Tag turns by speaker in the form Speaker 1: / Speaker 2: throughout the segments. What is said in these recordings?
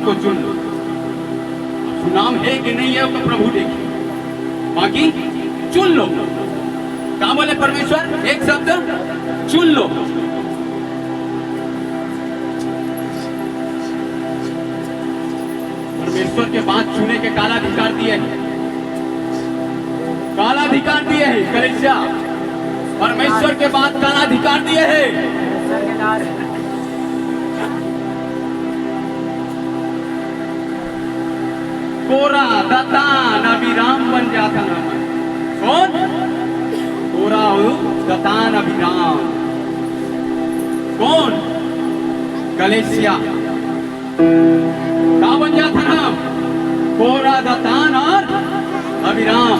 Speaker 1: को चुन लो। सुनाम है कि नहीं है तो प्रभु देखिए, बाकी चुन लो। क्या बोले परमेश्वर? एक शब्द, चुन लो। परमेश्वर के बाद चुने के कालाधिकार दिए हैं, कालाधिकार दिए हैं कलीसिया। परमेश्वर के बाद कालाधिकार दिए हैं। कोरा, दतान, अभिराम बन जाता नाम। कौन? कोरा, दतान, अभिराम। कौन? कलीसिया। क्या बन जाता नाम? कोरा, दतान और अभिराम।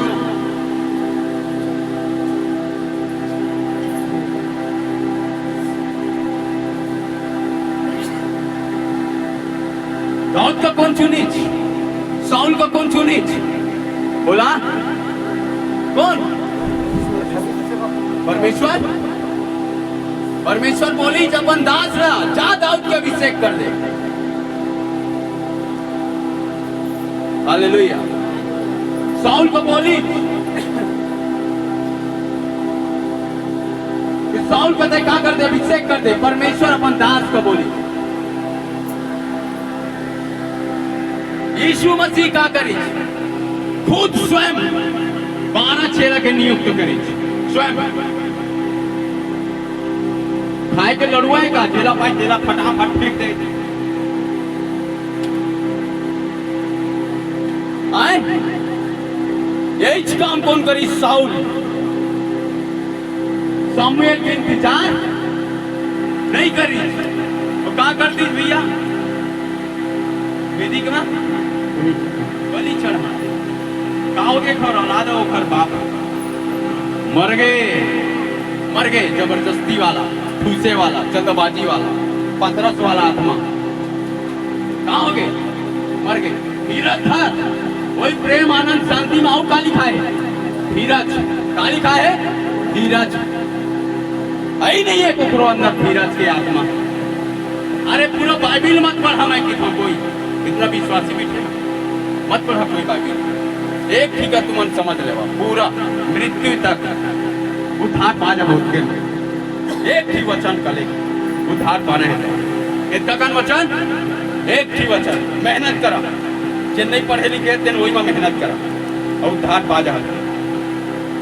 Speaker 1: दाऊद का कौन चुनी? साउल को कौन चुनी? बोला कौन? परमेश्वर। परमेश्वर बोली जब दास रहा, जा दाऊद का अभिषेक कर दे। हालेलुया। साउल को बोली, साउल को क्या कर दे? अभिषेक कर दे। परमेश्वर अपन दास को बोली। यीशु मसीह का करी? खुद स्वयं 12 चेला के नियुक्त करी, स्वयं। खाए के लड़ुआए का जेला पाई, जेला फटाफट फेंक दे। आए यही काम कौन करी? साउल। सामुएल के इंतजार नहीं करी तो क्या करती भैया? वेदी के बाद बलि चढ़ा। काओगे खर औलाद ओखर बाप मर गए जबरदस्ती वाला, ठूसे वाला, चंदबाजी वाला, 15 वाला आत्मा। काओगे मर गए। धीरज था, वही प्रेम आनंद शांति में का लिखा है? धीरज। का लिखा है? धीरज। आई नहीं है कुकरो अंदर धीरज के आत्मा। अरे पूरा बाइबिल मत पढ़ा, मैं कि कोई इतना विश्वासी भी थे, मत पढ़ा कोई बाइबिल। एक ठीक है तुम समझ लेवा, पूरा मृत्यु तक उद्धार पा जा बहुत के। एक ही वचन कले उद्धार पाने हैं। कितना कन वचन? एक ही वचन। मेहनत करा, जे नहीं पढ़े लिखे दिन वही में मेहनत करा और उद्धार पा जा।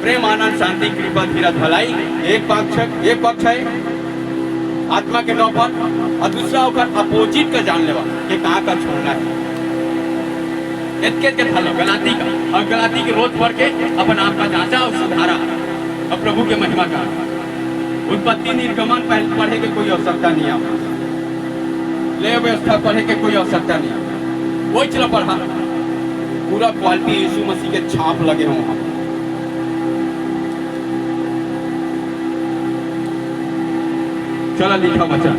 Speaker 1: प्रेम आनंद शांति कृपा धीरज भलाई एक पक्ष है आत्मा के नौ पर, और दूसरा होकर अपोजिट का जान लेवा कि कहाँ का छोड़ना है। के फलो गलाती का, और गलाती के रोज पढ़ के अपन आप का जांचा और सुधारा और प्रभु के महिमा का। उत्पत्ति निर्गमन पढ़े के कोई आवश्यकता नहीं है, ले व्यवस्था पढ़े के कोई आवश्यकता नहीं है। वही चलो पढ़ा, पूरा क्वालिटी यीशु मसीह के छाप लगे हो वहां। चला लिखा बचा।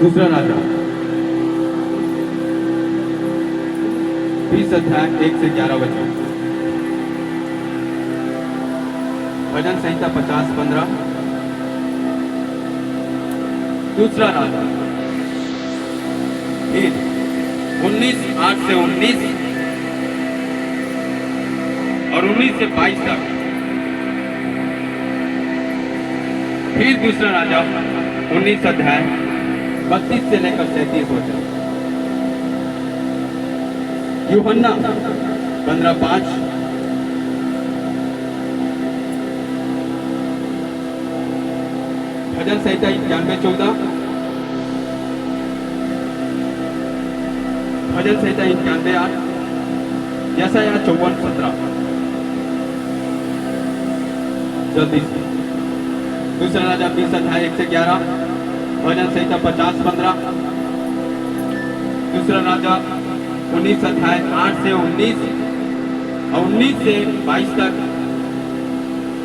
Speaker 1: दूसरा राजा 20 अध्याय 1 से 11 वचन। भजन संहिता 50-15। दूसरा राजा 19:8 से 19 और 19 से 22 तक। फिर दूसरा राजा 19 अध्याय 32 से लेकर 37 वचन। यूहन्ना 15:5। भजन संहिता 91:14। भजन संहिता 91:8। यशायाह 54:17। जल्दी से दूसरा राजा 20 अध्याय 1 से 11। भजन संहिता 50-15। दूसरा राजा 19 अध्याय 8 से 19 और 19 से 22 तक।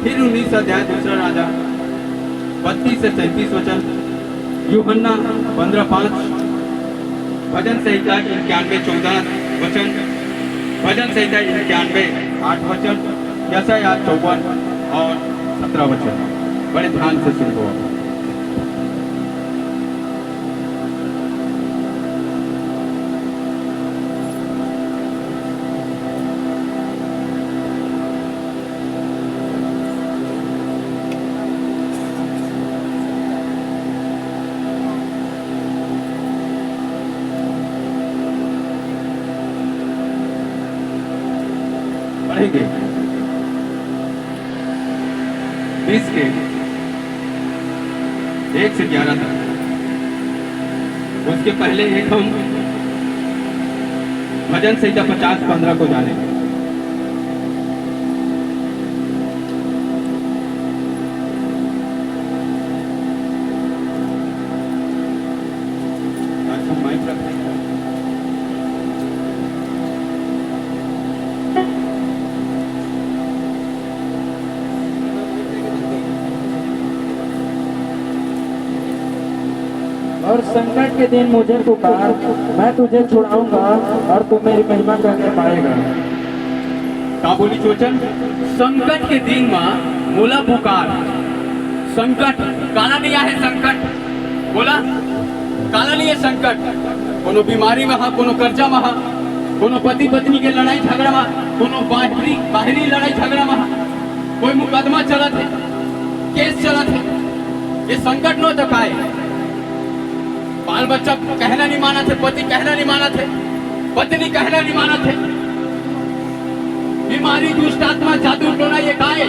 Speaker 1: फिर 19 अध्याय दूसरा राजा 32 से 37 वचन। यूहन्ना 15:5। भजन संहिता 91:14 वचन। भजन संहिता 91 8 वचन, यशायाह 54 और 17 वचन। बड़े ध्यान से सुनो। पढ़ेंगे 20 के 1 से 11 तक। उसके पहले एक हम भजन संहिता 50-15 को जानेंगे।
Speaker 2: और संकट के दिन मुझे पुकार, मैं तुझे छुड़ाऊंगा और तू मेरी महिमा करने पाएगा।
Speaker 1: का बोली चोचन? संकट के दिन में मोला पुकार। संकट काला नहीं है, संकट बोला काला नहीं है। संकट कोनो बीमारी में, कोनो कर्जा में, कोनो पति पत्नी के लड़ाई झगड़ा में, कोनो बाहरी लड़ाई झगड़ा में, कोई मुकदमा चलत है, केस चलत है, ये संकट न तो काए। बाल बच्चा कहना नहीं माना थे, पति कहना नहीं माना थे, पत्नी कहना नहीं माना थे, बीमारी दुष्ट आत्मा जादू टोना ये काए।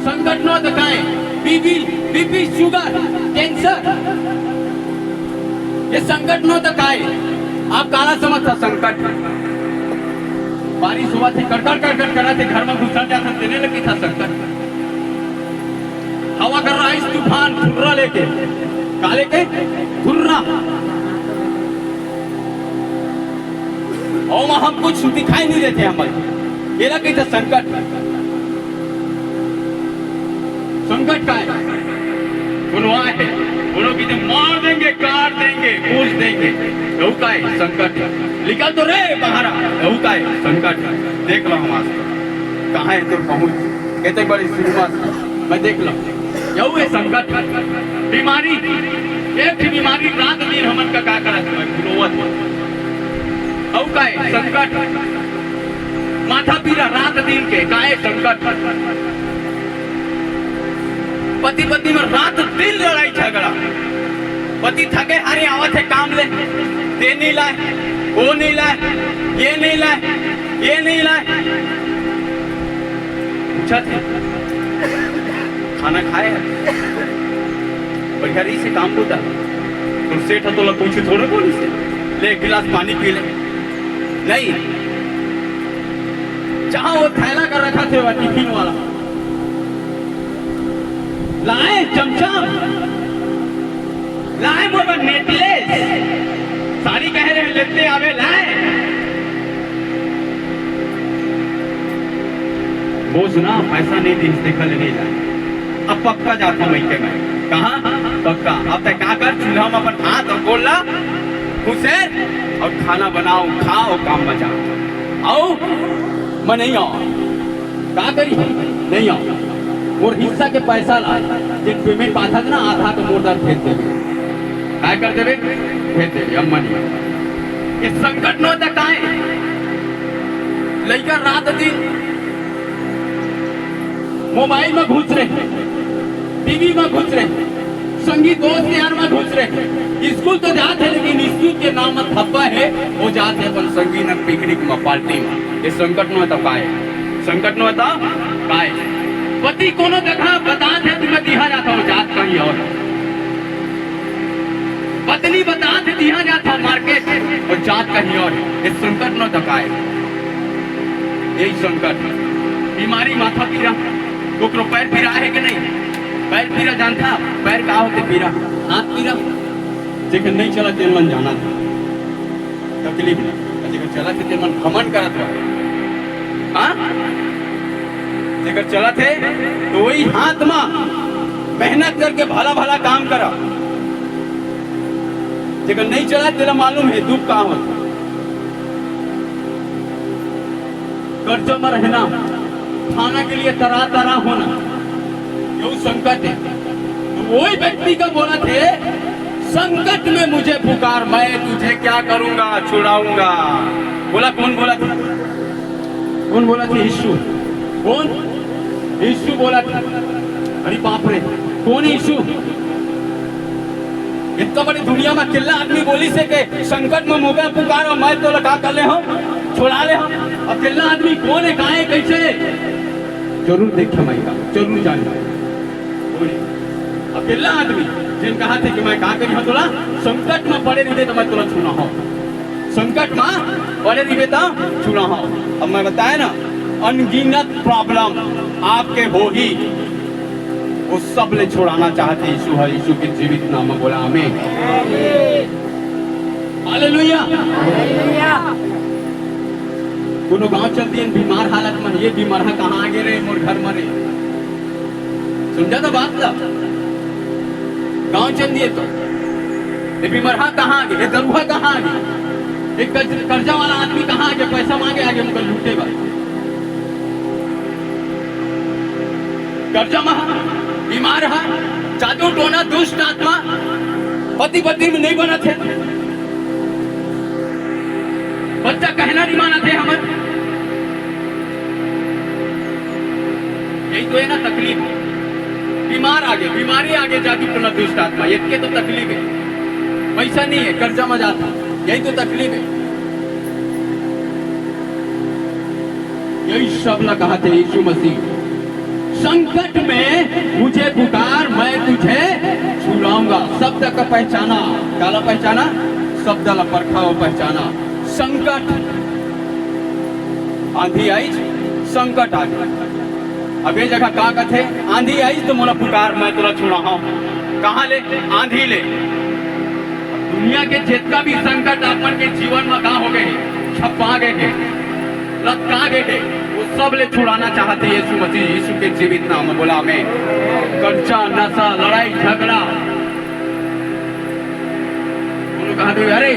Speaker 1: संकट न तो काए। बीपी शुगर कैंसर, ये संकट न तो काए। आप काला समझता संकट। बारिश हुआ थे, कड़कड़ कड़कड़ करा थे, घर में घुसा जाता, देने लगी था संकट। हवा कर रहा इस तूफान फुर्रा लेके, काले के फुर्रा, और हम कुछ दिखाई नहीं देते हमें। ये लगी था संकट। संकट का है, गुनवाह है, उन्हों की मार देंगे, काट देंगे, पूछ देंगे। यहू का है संकट। निकल तो रे बाहर, यहू का है संकट। देख लो हम कहाँ है तो पहुंच, कहते बड़ी शुरुआत मैं देख लो। यहू है संकट। बीमारी, एक ही बीमारी रात दिन हमन का क्या करा औ का है संकट। माथा पीरा रात दिन के काहे संकट। पति पत्नी में रात दिन लड़ाई झगड़ा। पति थके हारे आवत है काम ले, दे नहीं लाए, वो नहीं लाए, ये नहीं लाए, ये नहीं लाए। पूछा थे खाना खाए बढ़िया रही से काम होता तो सेठ तो पूछे थोड़े बोली से ले एक गिलास पानी पी ले। नहीं, जहां वो थैला कर रखा थे वह टिफिन वाला लाए, चमचम लाए, मोबाइल नेकलेस, साड़ी कह रहे हैं लेते आवे लाए। वो सुना पैसा नहीं दी, देखा ले नहीं लाए। अब पक्का जाता मैं के मैं कहा पक्का। अब तक क्या कर, चूल्हा में अपन हाथ और गोला घुसे और खाना बनाओ, खाओ, काम बचाओ। आओ मैं नहीं आओ, क्या करी नहीं आओ। मोर हिस्सा के पैसा ला, जिन पेमेंट पाता था ना आधा तो मोरदार फेंक देवे। क्या कर देवे? फेंक देवे। अब मनी ये संकट न होता काहे। लड़का रात दिन मोबाइल में घुस रहे, टीवी में घुस रहे, संगीत दोस्त यार में घुस रहे। स्कूल तो जाते हैं लेकिन स्कूल के नाम में थप्पा है, वो जाते अपन संगीत पिकनिक में, पार्टी में। ये संकट न होता काहे। संकट न होता काहे। पति कोनो देखा बता दे तुम्हें दिया जाता हो जात कहीं और, पत्नी बता दे दिया जाता मार्केट और जात कहीं और। ये संकट न होता काहे। यही संकट। बीमारी, माथा पीरा, कोकरो पैर पीरा है कि नहीं? पैर पीरा जानता? पैर कहा होते पीरा, हाथ पीरा। जेकर नहीं चला तेल मन जाना था, तकलीफ नहीं। जेकर चला थे तेल मन घमंड करत रहा। हाँ, जेकर चला थे तो वही हाथ में मेहनत करके भला भला काम करा। जेकर नहीं चला तेरा मालूम है दुख कहाँ होता। कर्जा में रहना, खाना के लिए तरह तरह होना, यो संकट है। तो वही व्यक्ति का बोला थे, संकट में मुझे पुकार, मैं तुझे क्या करूंगा, छुड़ाऊंगा। बोला कौन बोला था? कौन बोला था? यीशु। कौन? यीशु बोला था। अरे बाप रे, कौन यीशु? इतना बड़ी दुनिया में किल्ला आदमी बोली से के संकट में मुझे पुकारो, मैं तो लगा कर ले हम, छुड़ा ले हम। अब किल्ला आदमी कौन है, कहाँ है, कैसे? जरूर देखे मैं का, जरूर जान। अकेला आदमी जिन कहा थे कि मैं कहा करी हूँ, तोला संकट में पड़े नहीं दे तो मैं तोला छूना हूँ, संकट में पड़े नहीं देता छूना हूँ। अब मैं बताया ना, अनगिनत प्रॉब्लम आपके हो ही, वो सब ले छुड़ाना चाहते यीशु है। यीशु के जीवित नाम में बोला आमीन, हालेलुया। कोनो गांव चलती है बीमार हालत में, ये बीमार कहाँ आगे रहे, मोर घर में रहे, समझा था बात ला? गांव चल दिए तो ये बीमार कहाँ आगे, ये दरुहा कहाँ आगे, एक कर्जा वाला आदमी कहाँ आगे, पैसा मांगे आगे मुझे लूटेगा। कर्जा में बीमार है, जादू टोना दुष्ट आत्मा, पति पत्नी में नहीं बना थे, बच्चा कहना नहीं माना थे हमें। यही तो है ना तकलीफ, बीमार आगे, बीमारी आगे, जादू टोना दुष्ट आत्मा, ये तो तकलीफ है। पैसा नहीं है, कर्जा में जाता, यही तो तकलीफ है। यही सब ला कहा थे यीशु मसीह, संकट में मुझे पुकार, मैं तुझे छुड़ाऊंगा। शब्द का पहचाना, काला पहचाना, शब्द ला परखा वो पहचाना। संकट आंधी आई, संकट आ गया। अब ये जगह कहा कथे, आंधी आई तो मोला पुकार, मैं तुला छुड़ा हूं। कहाँ ले? आंधी ले। दुनिया के जितना भी संकट अपन के जीवन में कहा हो गए, छपा गए, लटका गए, वो सब ले छुड़ाना चाहते यीशु मसीह, यीशु के जीवित नाम में बोला हमें। कर्जा, नशा, लड़ाई झगड़ा, उन्होंने कहा थे अरे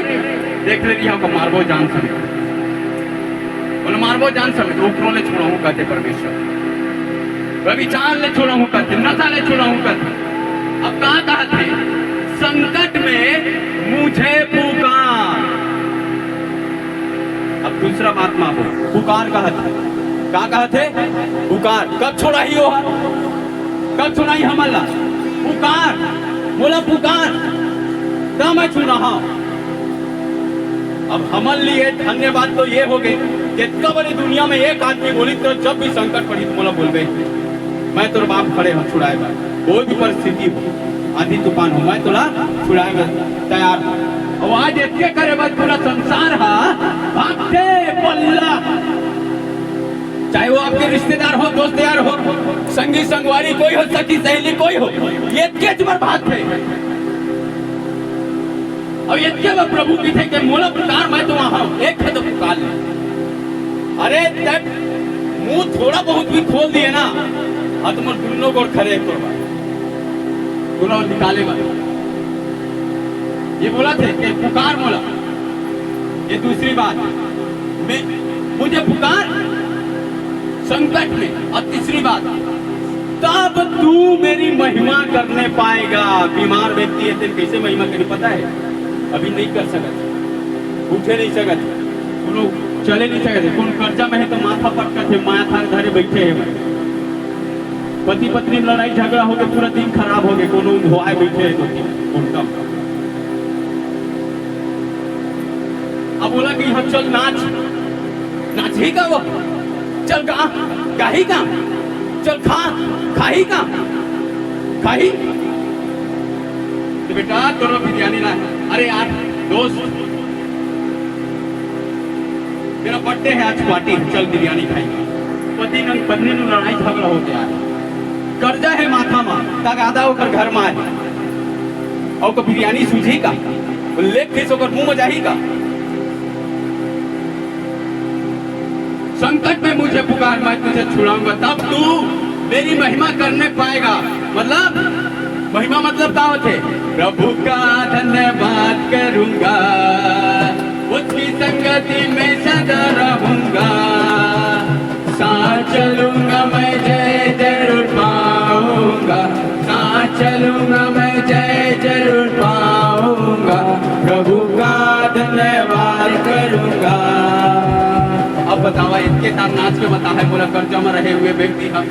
Speaker 1: देख ले रही हमको मारबो जान समेत, उन्हें मारबो जान समेत, ऊपरों ले छोड़ा हूँ कहते परमेश्वर, व्यभिचार ले छोड़ा हूँ कहते, नशा ले छोड़ा हूँ कहते। अब कहा थे, संकट में मुझे पुकार। अब दूसरा बात मानो, पुकार कहा थे, पुकार। कब छोड़ा ही हो, कब छोड़ा ही हमला? पुकार, बोला पुकार, तब मैं छू रहा हूं। अब हमल लिए धन्यवाद तो ये हो गए, जितना बड़ी दुनिया में एक आदमी बोली तो जब भी संकट पड़ी तो बोला बोल गए, मैं तो बाप खड़े हो, छुड़ाएगा। कोई भी परिस्थिति हो, आंधी तूफान हो, मैं तोला छुड़ाएगा, तैयार। और आज इतने करे बस पूरा संसार भागते पल्ला, चाहे वो आपके रिश्तेदार हो, दोस्त यार हो, संगी संगवारी कोई हो, सखी सहेली कोई हो, ये बार भागते। अब ये बार प्रभु की थे कि मोला पुकार, मैं तो वहां हूं, एक है तो पुकार ले। अरे मुंह थोड़ा बहुत भी खोल दिए ना, तुम दोनों को खड़े करवा, दोनों निकाले बात। ये बोला थे कि पुकार मोला। ये दूसरी बात, मैं मुझे पुकार संकट में। और तीसरी बात, तब तू मेरी महिमा करने पाएगा। बीमार व्यक्ति है, तेरे कैसे महिमा करी पता है? अभी नहीं कर सकते, उठे नहीं सकते, चले नहीं सकते। कौन कर्जा में है तो माथा पटका थे, माथा धरे बैठे है। पति पत्नी में लड़ाई झगड़ा हो गया, पूरा दिन खराब हो गया, कोनो धोआए बैठे है तो अब बोला कि हम चल नाच, नाची का वो, चल गाही का, चल खाही का, खाही तो बेटा दोनों बिरयानी ला। अरे यार दोस्त, मेरा बर्थडे है आज, पार्टी, चल बिरयानी खाएंगे। पति ने पत्नी ने लड़ाई झगड़ा हो गया, कर्जा है माथा में, तक आधा होकर घर में आए और को बिरयानी सूझी का, लेग पीस होकर मुंह में जाही का। संकट में मुझे पुकार, मैं तुझे छुड़ाऊंगा, तब तू मेरी महिमा करने पाएगा। मतलब महिमा मतलब क्या होते? प्रभु का धन्यवाद करूंगा, उसकी संगति में सदा रहूंगा, मैं जय जरूर पाऊंगा, साथ चलूंगा मैं जय जरूर पाऊंगा, प्रभु का धन्यवाद करूंगा। अब बतावा इनके साथ नाच के बता है, बोला कर्जा में रहे हुए व्यक्ति है,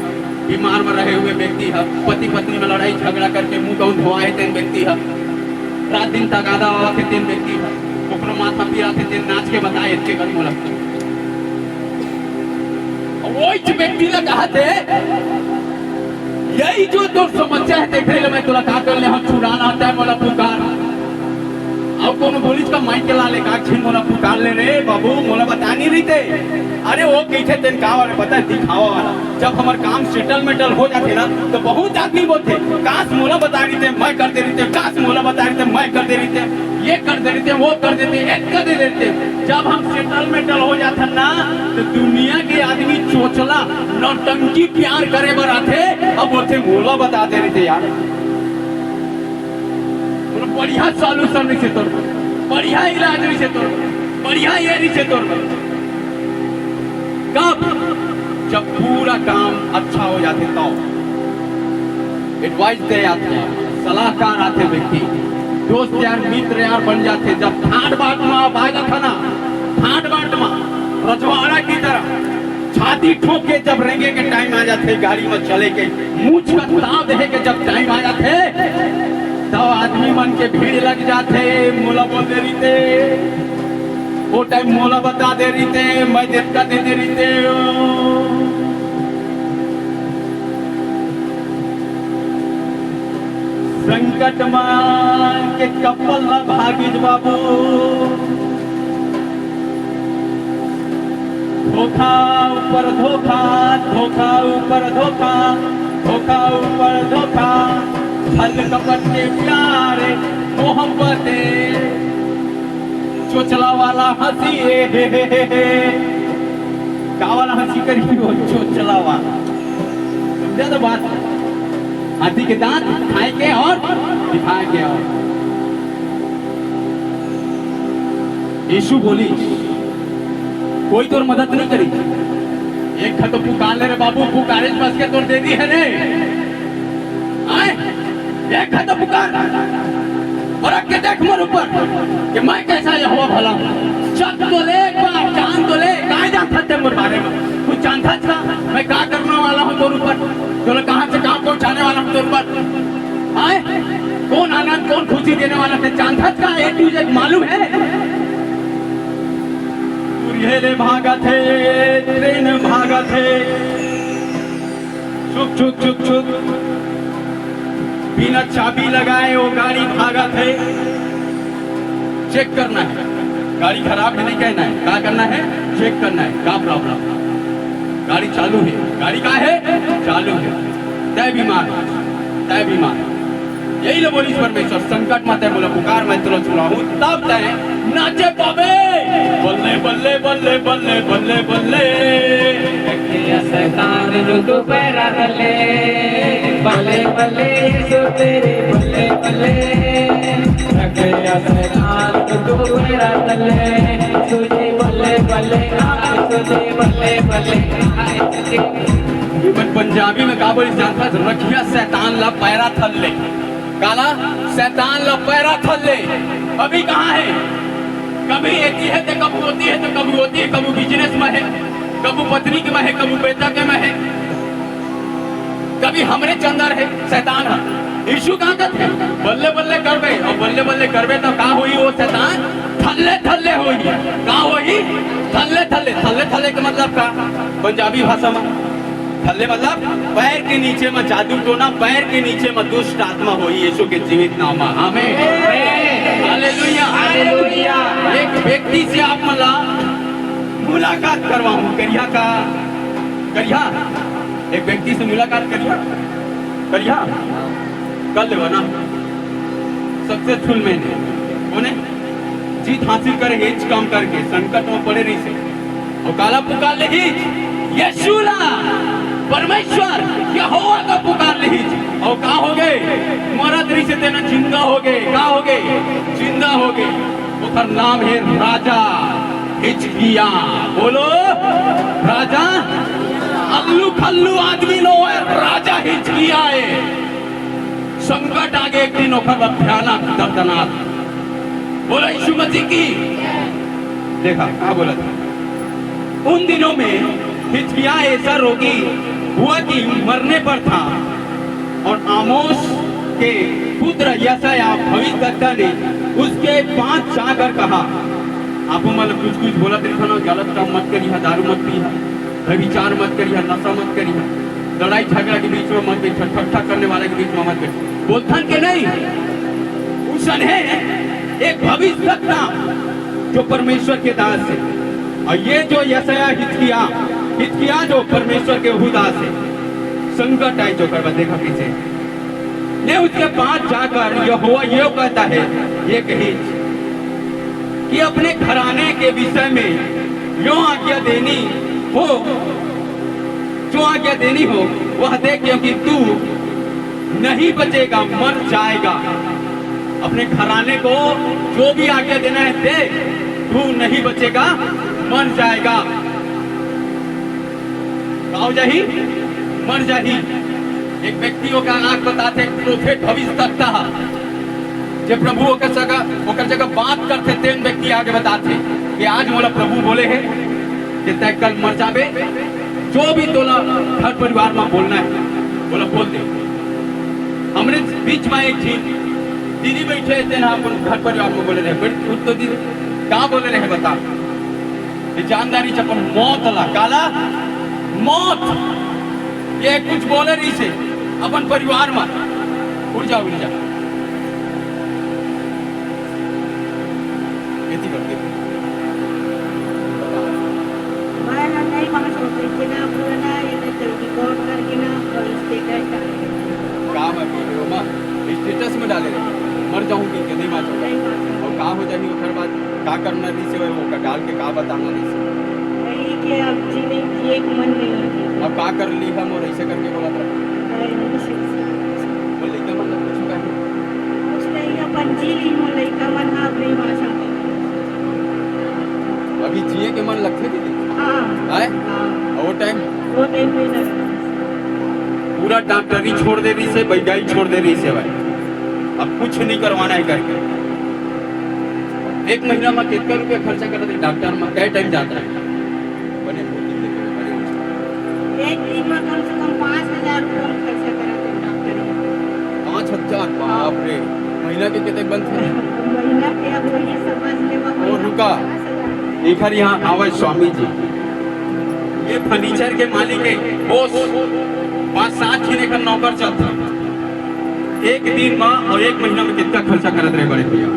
Speaker 1: बीमार में रहे हुए व्यक्ति है, पति पत्नी में लड़ाई झगड़ा करके मुंह कहूँ धोआए तीन व्यक्ति है, रात दिन तगादा हुआ थे तीन व्यक्ति है, ओकरो माथा पीरा थे तीन नाच के बताए इनके कर बोला वो व्यक्ति ने कहा थे यही जो तो समस्या है देख रहे मैं तुला का कर ले हम छुड़ाना आता है मोला पुकार अब कोनो पुलिस का माइक चला ले का छिन मोला पुकार ले रे बाबू मोला बता नहीं रही थे। अरे वो कैसे तेन का वाले पता है दिखावा वाला जब हमार काम सेटल मेटल हो जाते ना तो बहुत आदमी बोलते काश मोला बता रही थे मैं कर दे रही थे, काश मोला बता रही थे मैं कर दे रही थे, ये कर दे रही थे वो कर देते एक कर दे देते। जब हम सेटल मेटल हो जाता ना तो दुनिया के आदमी चोचला नौटंकी प्यार करे बर आते, अब बोलते मोला बता दे रही थे यार बढ़िया सॉल्यूशन नहीं से तोड़, बढ़िया इलाज नहीं से तोड़, बढ़िया ये नहीं से तोड़। कब जब पूरा काम अच्छा हो जाते तो एडवाइस दे आते हैं, सलाहकार आते व्यक्ति, दोस्त यार मित्र यार बन जाते। जब ठाट बाट में आ जाता ना, ठाट बाट में रजवाड़ा की तरह छाती ठोक के जब रेंगे के टाइम आ जाते, गाड़ी में चले के मूछ का ताव दे के जब टाइम आ जाते तो आदमी मन के भीड़ लग जाते, मोला बोल दे रही थे वो टाइम मोला बता दे रही थे, मैं देवता दे रही थे। संकट में के कपल न भागिज बाबू, धोखा ऊपर धोखा, धोखा ऊपर धोखा, धोखा ऊपर धोखा, छल कपट के प्यारे मोहब्बत चोचला वाला हंसी का वाला हंसी करी हो चोचला वाला समझा तो बात। हाथी के दांत खाए के और दिखाए के और यीशु बोली कोई तोर मदद नहीं करी, एक खत पुकार ले रे बाबू, पुकारे बस के तोर दे दी है रे, आए एक खत पुकार और आके देख मोर ऊपर कि मैं कैसा ये हुआ भला, चक तो ले एक बार जान तो ले, कहाँ जानता थे मोर बारे में, कुछ जानता था मैं क्या करने वाला हूँ तोर ऊपर, तो कहाँ से कहाँ पहुँचाने वाला हूँ तोर ऊपर, आए कौन आनंद कौन खुशी देने वाला थे, जानता था ए टू जेड मालूम है। सूर्य भागा थे ट्रेन भागा थे, चुक चुक चुक चुक बिना चाबी लगाए वो गाड़ी भागा थे। चेक करना है गाड़ी खराब है नहीं कहना है, क्या करना है चेक करना है क्या प्रॉब्लम, गाड़ी चालू है, गाड़ी का है चालू है, तय बीमार तय बीमार, यही लो बोली परमेश्वर संकट में तय बोला पुकार मैं तुलो छुड़ा हूँ तब तय नाचे पावे बल्ले बल्ले बल्ले बल्ले बल्ले बल्ले
Speaker 2: शैतान रुक पैरा तले, बल्ले बल्ले यीशु तेरे बल्ले बल्ले, रखया शैतान रुक पैरा तले, तुझे बल्ले बल्ले आए तुझे बल्ले बल्ले आए तुझे।
Speaker 1: मैं पंजाबी में का बोली जानता रखिया शैतान ला पैरा थल्ले, काला शैतान ला पैरा थल्ले। अभी कहाँ है, कभी एती है तो कभी होती है, तो कभी होती है, कभी बिजनेस में है, कभी पत्नी के में है, कभी बेटा के में है, कभी हमरे चंदर है शैतान है। यीशु कहाँ का थे बल्ले बल्ले करबे, और बल्ले बल्ले करबे तो का हुई वो शैतान थल्ले थल्ले हुई, का हुई थल्ले थल्ले, थल्ले थल्ले का मतलब का पंजाबी भाषा में थल्ले मतलब पैर के नीचे में जादू टोना, पैर के नीचे में दुष्ट आत्मा होई यीशु के जीवित नाम में, आमीन हालेलुया हालेलुया। एक व्यक्ति से आप मला मुलाकात करवाऊं, करिया का करिया, एक व्यक्ति से मुलाकात करिया करिया कर ले ना सक्सेसफुल मैंने कोने जीत हासिल करे हिच काम करके संकट में पड़े रही से और काला पुकार ले हिच यीशुला परमेश्वर यहोवा का पुकार ले हिच और का हो गए मरद रही से तेना जिंदा हो गए, का हो गए जिंदा हो गए, उसका नाम है राजा हिजकिया, बोलो राजा हल्लू खल्लू आदमी नो है राजा हिचकियाए संकट आगे एक दिन ओखर भयानक दर्दनाक बोला यीशु मसीह की देखा क्या बोला था उन दिनों में हिचकिया ऐसा रोगी हुआ कि मरने पर था और आमोस के पुत्र यशायाह भविष्यवक्ता ने उसके 5 जाकर कहा आपको मतलब कुछ कुछ बोला था ना गलत काम मत करिए दारू मत पिया व्यभिचार मत करिए नशा मत करिए लड़ाई झगड़ा के बीच में मत बैठिए ठट्ठा करने वाले के बीच में मत बैठिए बोलथन के नहीं उसन है एक भविष्यवक्ता जो परमेश्वर के दास है और ये जो यशायाह हिचकिया जो परमेश्वर के दास है संकट आए जो कर देखा पीछे ने उसके पास जाकर यहोवा ये कहता है ये कही कि अपने घराने के विषय में जो आज्ञा देनी हो वह दे क्योंकि तू नहीं बचेगा मर जाएगा अपने घराने को जो भी आज्ञा देना है दे तू नहीं बचेगा मर जाएगा आओ जाही मर जाही एक व्यक्तियों का आंख बताते प्रोफेट भविष्यवक्ता जब प्रभु ओकर जगह बात करते तेन व्यक्ति आगे बताते कि आज मोला प्रभु बोले हैं कि तय कल मर जाबे जो भी तोला घर परिवार में बोलना है बोला बोल दे हमरे बीच में एक थी दीदी बैठे थे ना अपन घर परिवार में बोले रहे तो दीदी कहाँ बोले रहे बता जानदारी चपन मौत ला काला मौत ये कुछ बोले रही से अपन परिवार में उड़ जा काम है स्टेटस में डाले मर जाऊंगी कि नहीं मार और कहा हो जाएगी फिर बाद का करना नहीं से वो डाल के का बताना नहीं से
Speaker 3: कि अब जीने की एक मन नहीं
Speaker 1: अब का कर ली हम और ऐसे करके बोला था बोले क्या मतलब कुछ का
Speaker 3: कुछ नहीं अपन जी ली हो लइका मन हा अपनी भाषा में
Speaker 1: अभी जिए के मन लगते थे
Speaker 3: हां
Speaker 1: आए वो टाइम
Speaker 3: में ना
Speaker 1: पूरा डॉक्टरी छोड़ दे रही से बैगाई छोड़ दे रही से भाई अब कुछ नहीं करवाना है करके एक महीना में कितना रुपया खर्चा कर रहे डॉक्टर में क्या टाइम जाता है बने
Speaker 3: एक दिन में कम से कम 5,000 रुपया खर्चा कराते डॉक्टर
Speaker 1: 5,000 बाप रे महीना के कितने बनते
Speaker 3: महीना के अब वही समझ लेवा
Speaker 1: और रुका एक बार यहाँ आवाज स्वामी जी ये फर्नीचर के मालिक है बोस 5-7 छीने का नौकर चलता एक दिन में और एक महीना में कितना खर्चा करते रहे बड़े भैया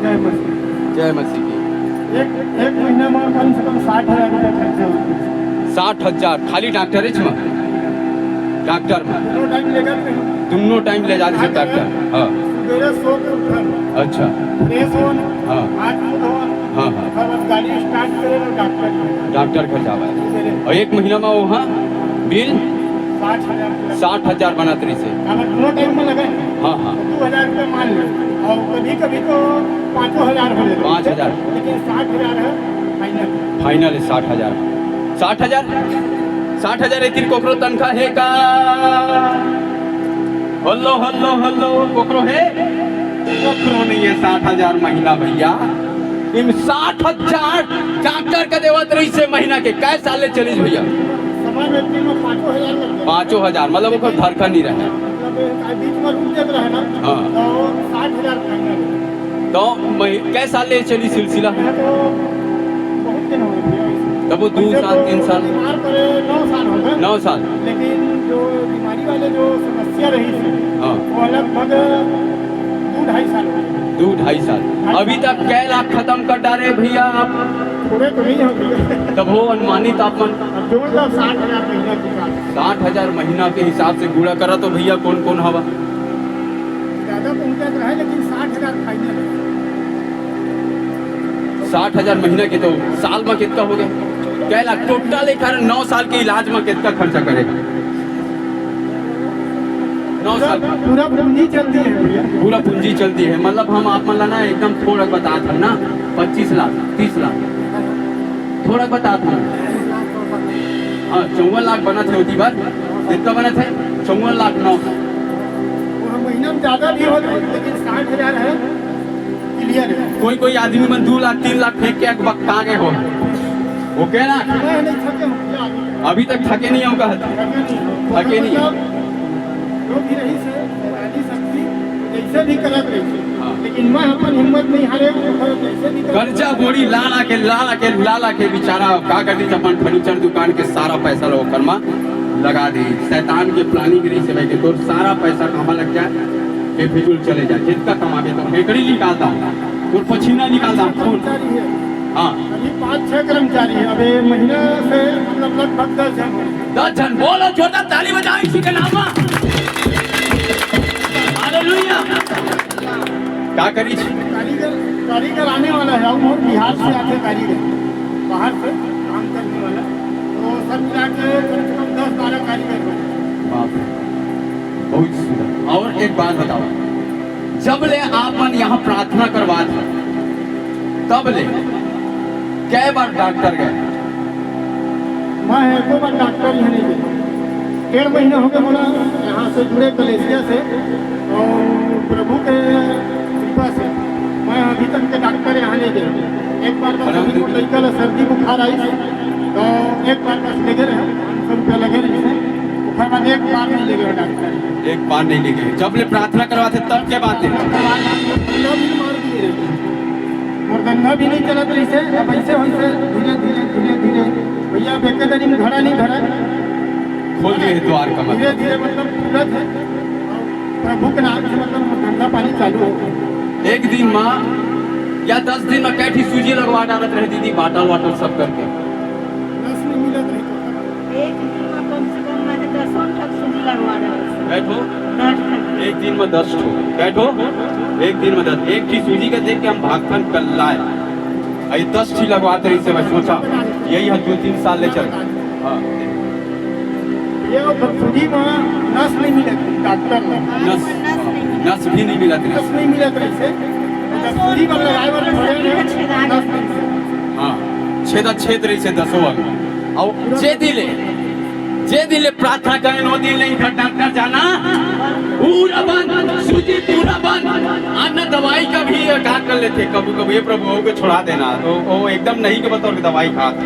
Speaker 1: जय मसीह की
Speaker 4: एक महीना में कम से कम 60,000 रुपया खर्चा होता है
Speaker 1: 60,000 खाली डॉक्टर डॉक्टर में
Speaker 4: दोनों टाइम लेकर
Speaker 1: दोनों टाइम ले जाते हैं डॉक्टर हाँ
Speaker 4: सवेरे सो के उठन
Speaker 1: अच्छा
Speaker 4: फ्रेश होन
Speaker 1: हाँ
Speaker 4: हाथ मुंह धोन
Speaker 1: हाँ हाँ
Speaker 4: फिर अब गाड़ी स्टार्ट करे तो डॉक्टर
Speaker 1: घर जावा है और एक महीना में वहाँ बिल
Speaker 4: 60,000
Speaker 1: 60,000 बनाते रही से
Speaker 4: हमें दोनों टाइम में लगे
Speaker 1: हाँ हाँ
Speaker 4: 2,000 रुपये मान लो और कभी कभी तो 5,000 हो जाते
Speaker 1: 5,000
Speaker 4: लेकिन 60,000 है
Speaker 1: फाइनल 60,000 60,000 एक दिन कोकरो तनखा है का हल्लो हल्लो हल्लो कोकरो है कोकरो नहीं है 60,000 महीना भैया इन 60,000 डॉक्टर का देवत रही से महीना के कै साल चली भैया
Speaker 4: समय व्यक्ति में 5,000 लग गए
Speaker 1: 5,000 मतलब वो धरखा नहीं रहे
Speaker 4: मतलब बीच में रुक जाते रहे ना
Speaker 1: हाँ।
Speaker 4: तो 60,000 फाइनल
Speaker 1: तो कै साल ले चली सिलसिला
Speaker 4: तो बहुत दिन हो गए
Speaker 1: तब वो 2 साल 3 साल
Speaker 4: बीमार पड़े 9 साल हो गए
Speaker 1: 9 साल
Speaker 4: लेकिन जो बीमारी वाले जो समस्या रही थी
Speaker 1: हाँ
Speaker 4: वो लगभग 2-2.5 साल हो गए
Speaker 1: 2-2.5 साल अभी तक कै लाख खत्म कर डाले भैया आप
Speaker 4: थोड़े तो नहीं होते
Speaker 1: तब वो अनुमानित आपन
Speaker 4: जोड़ दो 60,000 महीना के साथ
Speaker 1: 60,000 महीना के हिसाब से गुड़ा करा तो भैया कौन कौन हवा
Speaker 4: ज़्यादा पहुँचत रहे लेकिन 60,000 फाइनल
Speaker 1: 60,000 महीना के तो साल में कितना हो गया क्या लाख टोटल एक 9 साल के इलाज में कितना खर्चा करेगा 9 साल
Speaker 4: पूरा पूंजी चलती है भैया
Speaker 1: पूरा पूंजी चलती है मतलब हम आप मतलब ना एकदम थोड़ा बता था ना 25 लाख 30 लाख थोड़ा बता था हाँ 54 लाख बना थे होती बार कितना बना थे 54 लाख 9
Speaker 4: वो महीना में ज्यादा भी होता है, लेकिन 60,000 है क्लियर है।
Speaker 1: कोई कोई आदमी में 2 लाख 3 लाख फेंक के कहाँ गए हो ओके ना
Speaker 4: मैं नहीं थके हूँ, क्या आगे?
Speaker 1: अभी तक थके नहीं हो कहा थके नहीं।
Speaker 4: जो भी रही से रानी शक्ति जैसे भी करत रही,
Speaker 1: हाँ।
Speaker 4: लेकिन मैं अपन हिम्मत नहीं हारे, जैसे भी करत
Speaker 1: कर्जा बोरी ला के बेचारा का करती अपन फर्नीचर दुकान के सारा पैसा लो करमा लगा दी शैतान के प्लानिंग रही से भाई तो सारा पैसा कहाँ लग जाए के फिजूल चले जाए जितना कमावे तो हेकड़ी निकालता हूँ तो पसीना निकालता हूँ खून
Speaker 4: कर्मचारी है,
Speaker 1: हाँ
Speaker 4: अभी 5-6 कर्मचारी है, अभी महीना से मतलब लगभग 10 जन हैं।
Speaker 1: 10 जन बोलो जोरदार ताली बजाओ इसी के नाम हालेलुया क्या करी
Speaker 4: कारीगर आने वाला है और बिहार से आते कारीगर बाहर से काम करने वाला, तो सब मिला के कम से कम 10-12 कारीगर हैं।
Speaker 1: बाप रे, बहुत सुंदर। और एक बात बताओ जब ले आपन यहाँ प्रार्थना करवा था तब ले कै बार डॉक्टर गए
Speaker 4: मैं एको बार डॉक्टर यहाँ नहीं गया, 1.5 महीने हो गए बोला यहाँ से जुड़े कलेसिया से, और प्रभु के कृपा से मैं अभी तक के डॉक्टर यहाँ नहीं गया। एक बार बस अभी लड़का ला सर्दी बुखार आई तो एक बार बस ले गए रहे, 500 रुपया लगे रहे, उसके बाद एक बार नहीं ले गए डॉक्टर।
Speaker 1: एक बार नहीं लेके जब ले प्रार्थना करवाते तब क्या बात है
Speaker 4: मुर्दा भी मार दिए रहे, मुर्दंगा भी नहीं चलत रही से, अब ऐसे वैसे धीरे धीरे भैया बेकदरी में घड़ा नहीं भरा,
Speaker 1: खोल दिए द्वार का
Speaker 4: धीरे धीरे मतलब तुरंत है, और प्रभु के नाम से मतलब धंधा पानी चालू हो गया।
Speaker 1: एक दिन माँ या 10 दिन में कैठी सूजी लगवा डालत रहे दीदी बाटल वाटल सब करके
Speaker 4: रस नहीं मिलत रही तो
Speaker 3: एक दिन में कम से कम मैं 10 तक सूजी लगवा रहा हूँ।
Speaker 1: बैठो
Speaker 3: 10 तक।
Speaker 1: एक दिन में 10 ठो बैठो एक दिन में 10 एक चीज सूजी का देख के हम भागथन कल लाए आई 10 ठी लगवाते रही से मैं सोचा यही है 2-3 साल ले चल हाँ
Speaker 4: ये सूजी में नस नहीं मिलत डॉक्टर में,
Speaker 1: नस नस भी नहीं मिला
Speaker 4: नस नहीं मिलत रही से, मतलब सूजी का लगाए वाले थोड़े ने नस नहीं मिलत।
Speaker 1: हाँ छेद रही से 10 और जे दिले प्रार्थना करें नो दिन नहीं घर डॉक्टर जाना पूरा बंद सूजी पूरा बंद अन्य दवाई का भी घाट कर लेते कभी कभी ये प्रभु को छोड़ा देना तो वो एकदम नहीं के बताओ दवाई खाते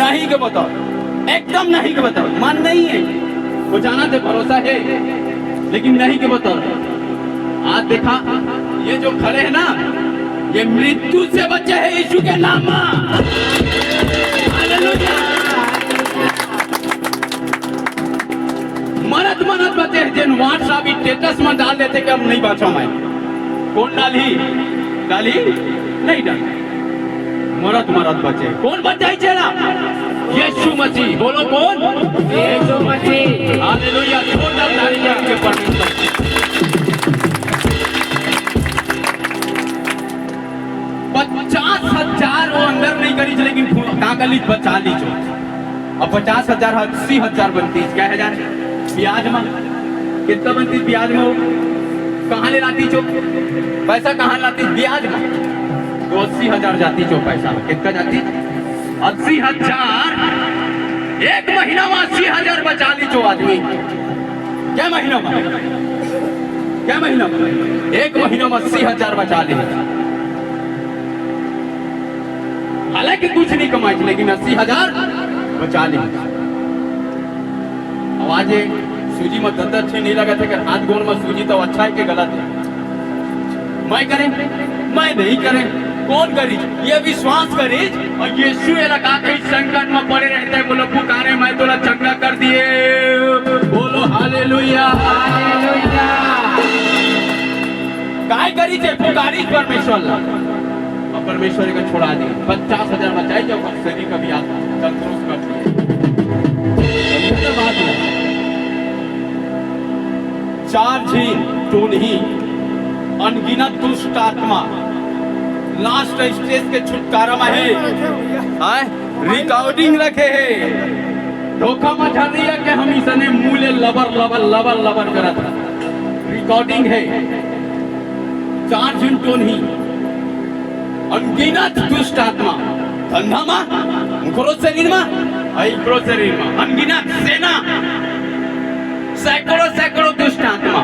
Speaker 1: नहीं के बताओ एकदम नहीं के बताओ मन नहीं है वो जाना थे भरोसा है लेकिन नहीं के बताओ आज देखा ये जो खड़े हैं ना ये मृत्यु से बचे हैं यीशु के नाम में हालेलुया मरद बचे हैं जिन व्हाट्सएप स्टेटस में डाल देते कि हम नहीं बचा मैं कौन डाली नहीं डाली मरद बचे कौन बचाई चेला यीशु मसीह बोलो कौन
Speaker 2: यीशु मसीह
Speaker 1: हालेलुया जोरदार तालियां के परमेश्वर 50,000 वो अंदर नहीं करी लेकिन कागली बचा ली जो अब 50,000 80,000 बनती क्या हजार ब्याज में कितना बनती ब्याज में वो कहाँ ले लाती चो पैसा कहाँ लाती ब्याज में तो 80,000 जाती चो पैसा कितना जाती 80,000 एक महीना में 80,000 बचा ली चो आदमी क्या महीना में एक महीना में 80,000 बचा ली हालांकि कुछ नहीं कमाई थी लेकिन 80,000 बचा ली आवाज सूजी में 10 छह नहीं लगा था कि हाथ गोल में सूजी तो अच्छा है कि गलत है मैं करे मैं नहीं करे कौन करी ये विश्वास करी और यीशु इलाका के संकट में पड़े रहते हैं बोलो पुकारे मैं तो चंगा कर दिए बोलो हालेलुया
Speaker 2: हालेलुया
Speaker 1: काय करी थे पुकारी परमेश्वर और परमेश्वर को छोड़ा दी 50,000 बचाई जब शरीर का भी आप तंदुरुस्त कर दिए बात है 4 झील टूनही अनगिनत दुष्ट आत्मा लास्ट स्टेज के छुटकारा में है रिकॉर्डिंग रखे है धोखा मचा दिया कि हम इसने मूले लबर करा था रिकॉर्डिंग है 4 झील टूनही अनगिनत दुष्ट आत्मा धंधा में शरीर में ऐप्रो शरीर में अनगिनत सेना, सैकड़ों सैकड़ों दुष्ट आत्मा।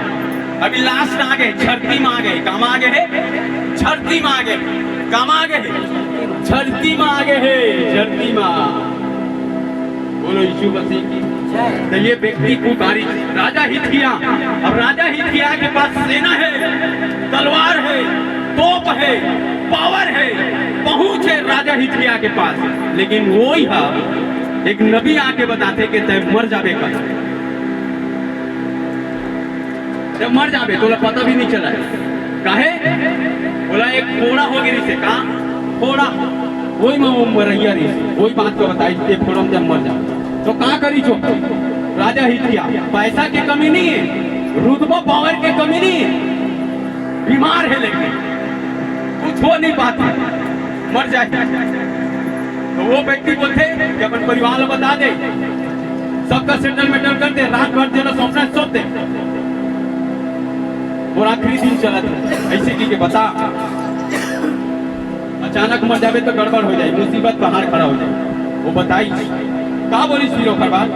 Speaker 1: अभी लास्ट आ गए, झरती में आ गए। काम आ गए है, झरती में आ गए। काम आ गए, झरती में आ गए है, झरती में। बोलो यीशु मसीह की। तो ये व्यक्ति को गाड़ी, राजा हिजकिय्याह, अब राजा हिजकिय्याह के पास सेना है, तलवार है, तोप है, पावर है, पहुंच है राजा हिजकिय्याह के पास। लेकिन वो ही एक नबी आके बताते कि तय मर जाबे का, जब मर जाबे तो पता भी नहीं चला है। काहे बोला एक फोड़ा हो गई से, कहा फोड़ा, वही में वो मरैया रही, वही बात को बताई एक फोड़ा में जब मर जाए तो कहा करी जो राजा हिजकिय्याह। पैसा की कमी नहीं है, रुतबा पावर की कमी नहीं है, बीमार है लेकिन कुछ हो नहीं पाता, मर जाए। तो वो व्यक्ति बोलते कि अपन परिवार बता दे, सबका सेटलमेंट कर दे, रात भर देना सौंपना सौंप दे। और आखिरी दिन चला था ऐसे की बता, अचानक मर जाए तो गड़बड़ हो जाए, मुसीबत बाहर खड़ा हो जाए। वो बताई कहा बोली सीरो खरबार,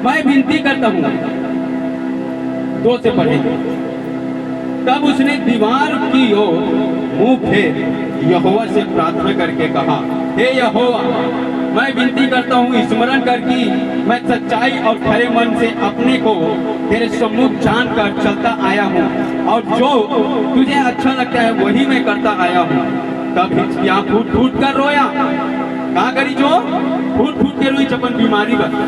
Speaker 1: मैं विनती करता हूं 2 से पढ़े। तब उसने दीवार की ओर मुंह फेर यहोवा से प्रार्थना करके कहा, हे यहोवा, मैं विनती करता हूँ, स्मरण कर कि मैं सच्चाई और खरे मन से अपने को तेरे सम्मुख जानकर चलता आया हूँ, और जो तुझे अच्छा लगता है वही मैं करता आया हूँ। तब हिजकिय्याह फूट फूट कर रोया। कहा करी जो फूट फूट के रोई, चपन बीमारी बनी।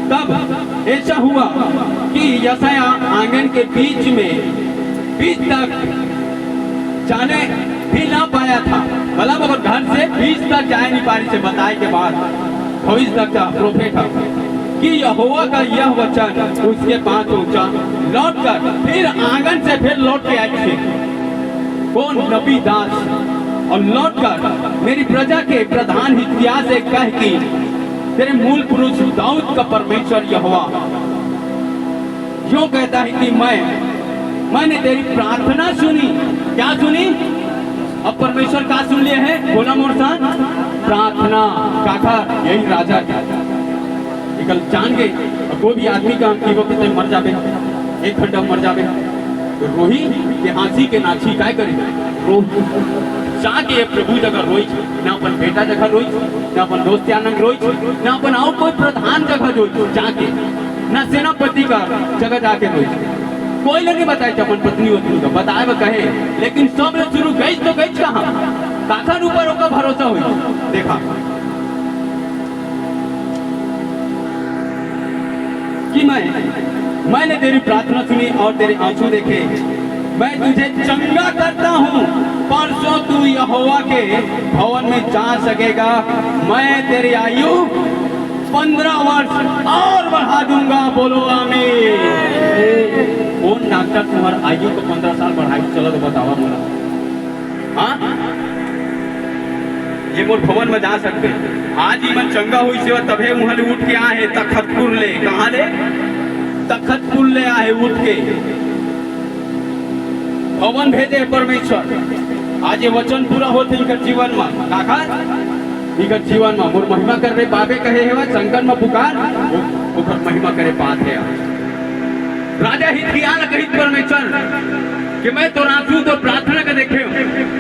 Speaker 1: तब ऐसा हुआ कि यशायाह आंगन के बीच तक जाने भी ना पाया था, मतलब अगर घर से बीच तक जाए नहीं पारी से बताए के बाद भविष्य तक था प्रोफेट कि यहोवा का यह वचन उसके पास पहुंचा। लौट कर फिर आंगन से फिर लौट के आए थे कौन, नबी दास, और लौट कर मेरी प्रजा के प्रधान हिजकिय्याह से कह कि तेरे मूल पुरुष दाऊद का परमेश्वर यहोवा यूं कहता है कि मैंने तेरी प्रार्थना सुनी। क्या सुनी? अब परमेश्वर का सुन लिए है, बोला मोरसान प्रार्थना काका, यही राजा का निकल जान गए। कोई भी आदमी का कि वो कितने मर जावे, 1 घंटा मर जावे तो रोही के हाँसी के नाची काय करे, रो जाके प्रभु जगह रोई, ना अपन बेटा जगह रोई, ना अपन दोस्त आनंद रोई, ना अपन और कोई प्रधान जगह रोई जाके, ना सेनापति का जगह जाके रोई। कोई नहीं बताए अपन पत्नी होती का बताए वो कहे, लेकिन सब लोग शुरू गई तो गई कहाँ, काखर ऊपर होकर भरोसा हुई। देखा कि मैंने तेरी प्रार्थना सुनी और तेरे आंसू देखे, मैं तुझे चंगा करता हूँ, परसों तू यहोवा के भवन में जा सकेगा। मैं तेरी आयु 15 वर्ष और बढ़ा दूंगा। बोलो आमीन। कौन डॉक्टर तुम्हारा आयु को 15 साल बढ़ाई? चलो तो बतावा मोला। हाँ, ये मोर भवन में जा सकते आज ही मन चंगा हुई से तभे वहां उठ के आए तखतपुर ले। कहाँ ले? तखतपुर ले आए उठ के, भवन भेजे परमेश्वर। आज ये वचन पूरा होते इनका जीवन में, काका इनका जीवन में मोर महिमा कर रहे बाबे कहे है शंकर में पुकार ऊपर महिमा करे बात है। राजा हिजकिय्याह ने कही परमेश्वर कि मैं तो राजू तो प्रार्थना कर देखे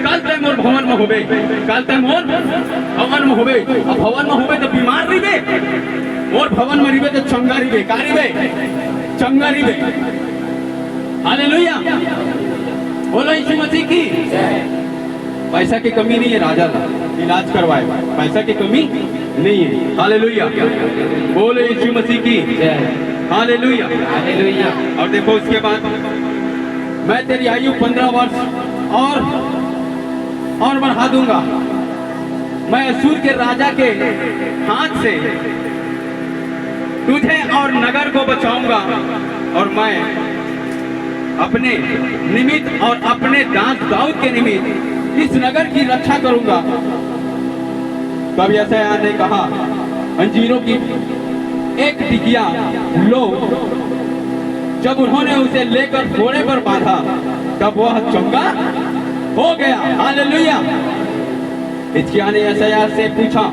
Speaker 1: कल तय मोर भवन में होबे, कल तय मोर भवन में होबे। अब भवन में होबे तो बीमार रिबे, मोर भवन में रिबे तो चंगा रिबे। का रिबे? चंगा रिबे। हालेलुया, बोलो यीशु मसीह की। पैसा की कमी नहीं है, राजा इलाज करवाए, पैसा की कमी नहीं है। हालेलुया, बोलो यीशु मसीह की। Hallelujah, hallelujah. और देखो उसके बाद मैं तेरी आयु 15 वर्ष और बढ़ा दूंगा। मैं असूर के राजा के हाथ से तुझे और नगर को बचाऊंगा, और मैं अपने निमित्त और अपने दास दाऊद के निमित्त इस नगर की रक्षा करूंगा। तब यशायाह ने कहा, अंजीरों की एक टिकिया लो। जब उन्होंने उसे लेकर घोड़े पर बांधा तब वह चंगा हो गया। हालेलुया। हिजकिय्याह ने यशायाह से पूछा,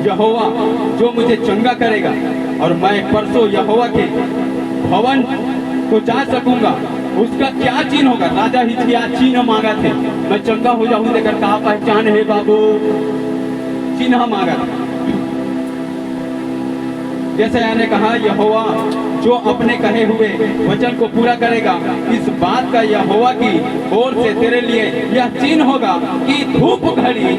Speaker 1: यहोवा जो मुझे चंगा करेगा और मैं परसों यहोवा के भवन को जा सकूंगा, उसका क्या चिन्ह होगा? राजा हिजकिया चिन्ह मांगा थे, मैं चंगा हो जाऊं, लेकर कहा पहचान है बाबू, चिन्ह मांगा था। जैसे मैंने कहा, यहोवा जो अपने कहे हुए वचन को पूरा करेगा, इस बात का यहोवा की ओर से तेरे लिए यह चिन्ह होगा कि धूप घड़ी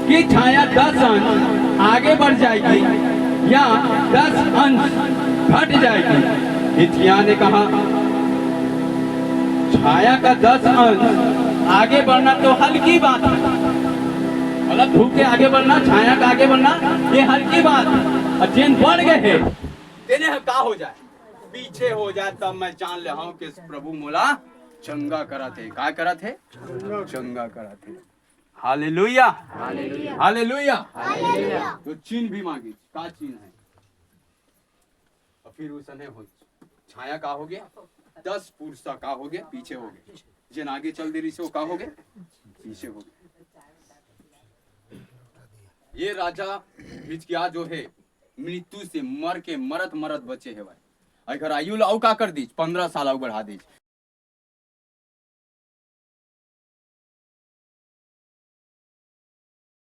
Speaker 1: की छाया 10 अंश आगे बढ़ जाएगी या 10 अंश घट जाएगी। हिजकिय्याह ने कहा, छाया का 10 अंश आगे बढ़ना तो हल्की बात है, मतलब धूप के आगे बढ़ना, छाया का आगे बढ़ना ये हल्की बात है। और जिन बढ़ गए हैं तेने का हो जाए, पीछे हो जाए, तब मैं जान ले हूं कि प्रभु मोला चंगा करा थे। क्या करा थे? चंगा करा थे। Hallelujah, hallelujah. तो चिन्ह भी मांगी, का चिन्ह है? और फिर उसने हो छाया का हो गया, 10 पुरुषा का हो गया, पीछे हो गए, जिन आगे चल दे रही से वो का हो गए, पीछे हो गए। ये राजा हिजकिय्याह जो है मृत्यु से मर के मरत मरत बचे है भाई। अगर आयु लाऊ का कर दी 15 साल आऊ बढ़ा दी,